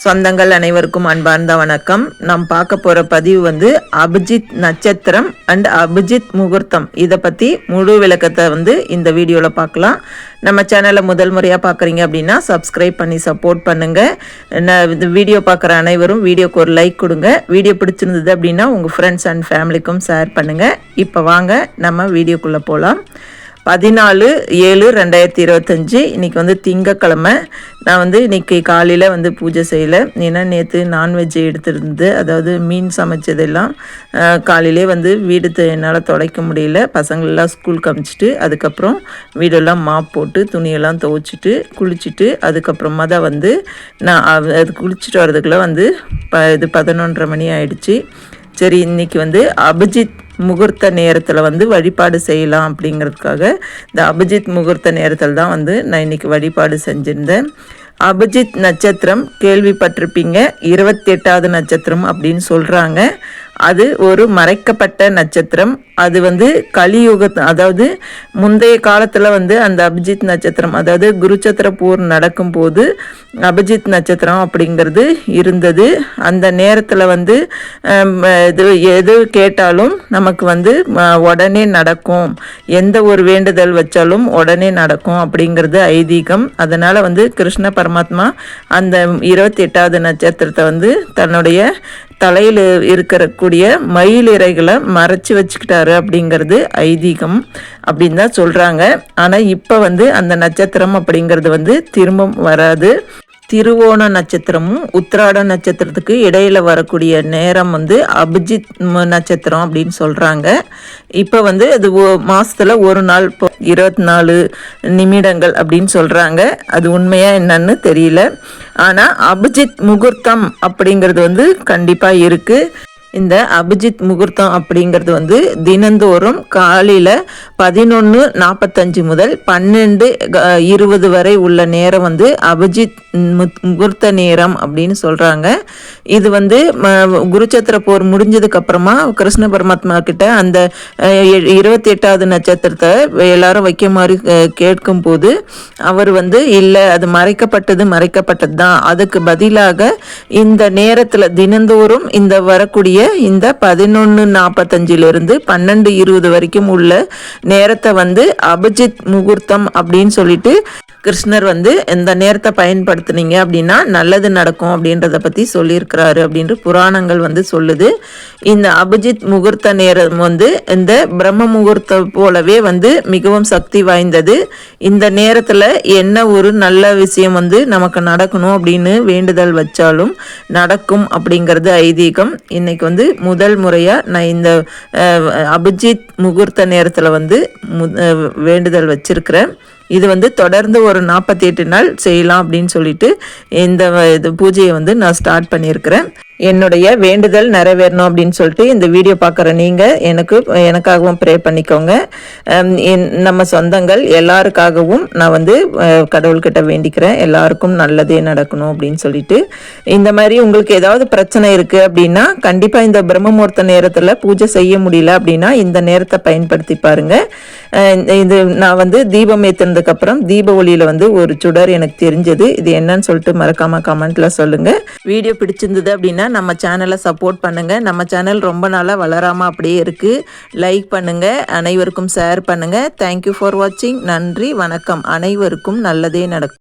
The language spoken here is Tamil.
சொந்தங்கள் அனைவருக்கும் அன்பார்ந்த வணக்கம். நாம் பார்க்க போகிற பதிவு வந்து அபிஜித் நட்சத்திரம் அண்ட் அபிஜித் முகூர்த்தம். இதை பற்றி முழு விளக்கத்தை இந்த வீடியோவில் பார்க்கலாம். நம்ம சேனலை முதல் முறையாக பார்க்குறீங்க அப்படின்னா சப்ஸ்கிரைப் பண்ணி சப்போர்ட் பண்ணுங்கள். இந்த வீடியோ பார்க்குற அனைவரும் வீடியோக்கு ஒரு லைக் கொடுங்க. வீடியோ பிடிச்சிருந்தது அப்படின்னா உங்கள் ஃப்ரெண்ட்ஸ் அண்ட் ஃபேமிலிக்கும் ஷேர் பண்ணுங்கள். இப்போ வாங்க நம்ம வீடியோக்குள்ளே போகலாம். 14/7/2025 இன்றைக்கி திங்கக்கிழமை. நான் இன்றைக்கி காலையில் பூஜை செய்யலை. ஏன்னா நேற்று நான்வெஜ் எடுத்துருந்து, அதாவது மீன் சமைச்சதெல்லாம் காலையிலே வீடு என்னால் துடைக்க முடியல. பசங்களெல்லாம் ஸ்கூலுக்கு அனுப்பிச்சிட்டு அதுக்கப்புறம் வீடெல்லாம் மாப் போட்டு துணியெல்லாம் துவைச்சிட்டு குளிச்சுட்டு அதுக்கப்புறமா தான் நான் அது குளிச்சுட்டு வரதுக்குள்ளே இது 11:30 மணி ஆயிடுச்சு. சரி, இன்றைக்கி அபிஜித் முகூர்த்த நேரத்தில் வழிபாடு செய்யலாம் அப்படிங்கிறதுக்காக இந்த அபிஜித் முகூர்த்த நேரத்தில் தான் நான் இன்றைக்கி வழிபாடு செஞ்சுருந்தேன். அபிஜித் நட்சத்திரம் கேள்விப்பட்டிருப்பீங்க. 28வது நட்சத்திரம் அப்படின்னு சொல்கிறாங்க. அது ஒரு மறைக்கப்பட்ட நட்சத்திரம். அது கலியுக, அதாவது முந்தைய காலத்தில் அந்த அபிஜித் நட்சத்திரம், அதாவது குருச்சத்திர போர் நடக்கும்போது அபிஜித் நட்சத்திரம் அப்படிங்கிறது இருந்தது. அந்த நேரத்தில் எது கேட்டாலும் நமக்கு உடனே நடக்கும், எந்த ஒரு வேண்டுதல் வச்சாலும் உடனே நடக்கும் அப்படிங்கிறது ஐதீகம். அதனால் கிருஷ்ண பரமாத்மா அந்த 28வது நட்சத்திரத்தை தன்னுடைய தலையில் இருக்கக்கூடிய மயில் இறைகளை மறைச்சி வச்சுக்கிட்டாரு அப்படிங்கிறது ஐதீகம் அப்படின்னு தான் சொல்கிறாங்க. ஆனால் இப்போ அந்த நட்சத்திரம் அப்படிங்கிறது திரும்ப வராது. திருவோண நட்சத்திரமும் உத்திராட நட்சத்திரத்துக்கு இடையில் வரக்கூடிய நேரம் அபிஜித் நட்சத்திரம் அப்படின்னு சொல்கிறாங்க. இப்போ அது மாதத்தில் ஒரு நாள் 24 நிமிடங்கள் அப்படின்னு சொல்கிறாங்க. அது உண்மையாக என்னன்னு தெரியல. ஆனால் அபிஜித் முகூர்த்தம் அப்படிங்கிறது கண்டிப்பாக இருக்குது. இந்த அபிஜித் முகூர்த்தம் அப்படிங்கிறது தினந்தோறும் காலையில் 11:45 முதல் 12:20 வரை உள்ள நேரம் அபிஜித் முகூர்த்த நேரம் அப்படின்னு சொல்கிறாங்க. இது குருச்சத்திர போர் முடிஞ்சதுக்கப்புறமா கிருஷ்ண பரமாத்மா கிட்ட அந்த 28வது நட்சத்திரத்தை எல்லாரும் வைக்க மாதிரி கேட்கும்போது அவர் இல்லை, அது மறைக்கப்பட்டது தான், அதுக்கு பதிலாக இந்த நேரத்தில் தினந்தோறும் இந்த வரக்கூடிய இந்த 11:45 12:20 வரைக்கும் உள்ள நேரத்தை அபிஜித் முகூர்த்தம் அப்படின்னு சொல்லிட்டு கிருஷ்ணர் இந்த நேரத்தை பயன்படுத்தினீங்க அப்படின்னா நல்லது நடக்கும் அப்படின்றத பற்றி சொல்லியிருக்கிறாரு அப்படின்ற புராணங்கள் சொல்லுது. இந்த அபிஜித் முகூர்த்த நேரம் இந்த பிரம்ம முகூர்த்தம் போலவே மிகவும் சக்தி வாய்ந்தது. இந்த நேரத்தில் என்ன ஒரு நல்ல விஷயம் நமக்கு நடக்கணும் அப்படின்னு வேண்டுதல் வச்சாலும் நடக்கும் அப்படிங்கிறது ஐதீகம். இன்னைக்கு முதல் முறையாக நான் இந்த அபிஜித் முகூர்த்த நேரத்தில் வேண்டுதல் வச்சிருக்கிறேன். இது தொடர்ந்து ஒரு 48 நாள் செய்யலாம் அப்படின்னு சொல்லிட்டு இந்த பூஜையை நான் ஸ்டார்ட் பண்ணியிருக்கிறேன். என்னுடைய வேண்டுதல் நிறைவேறணும் அப்படின்னு சொல்லிட்டு இந்த வீடியோ பார்க்குற நீங்கள் எனக்காகவும் ப்ரே பண்ணிக்கோங்க. நம்ம சொந்தங்கள் எல்லாருக்காகவும் நான் கடவுள்கிட்ட வேண்டிக்கிறேன், எல்லாருக்கும் நல்லதே நடக்கணும் அப்படின்னு சொல்லிட்டு. இந்த மாதிரி உங்களுக்கு ஏதாவது பிரச்சனை இருக்குது அப்படின்னா கண்டிப்பாக இந்த பிரம்ம முகூர்த்த நேரத்தில் பூஜை செய்ய முடியல அப்படின்னா இந்த நேரத்தை பயன்படுத்தி பாருங்கள். இது நான் தீபம் ஏற்றினதுக்கப்புறம் தீப ஒளியில் ஒரு சுடர் எனக்கு தெரிஞ்சது. இது என்னன்னு சொல்லிட்டு மறக்காமல் கமெண்ட்டில் சொல்லுங்கள். வீடியோ பிடிச்சிருந்தது அப்படின்னா நம்ம சேனலை சப்போர்ட் பண்ணுங்கள். நம்ம சேனல் ரொம்ப நாளாக வளராமல் அப்படியே இருக்குது. லைக் பண்ணுங்கள், அனைவருக்கும் ஷேர் பண்ணுங்கள். தேங்க்யூ ஃபார் வாட்சிங். நன்றி, வணக்கம். அனைவருக்கும் நல்லதே நடக்கும்.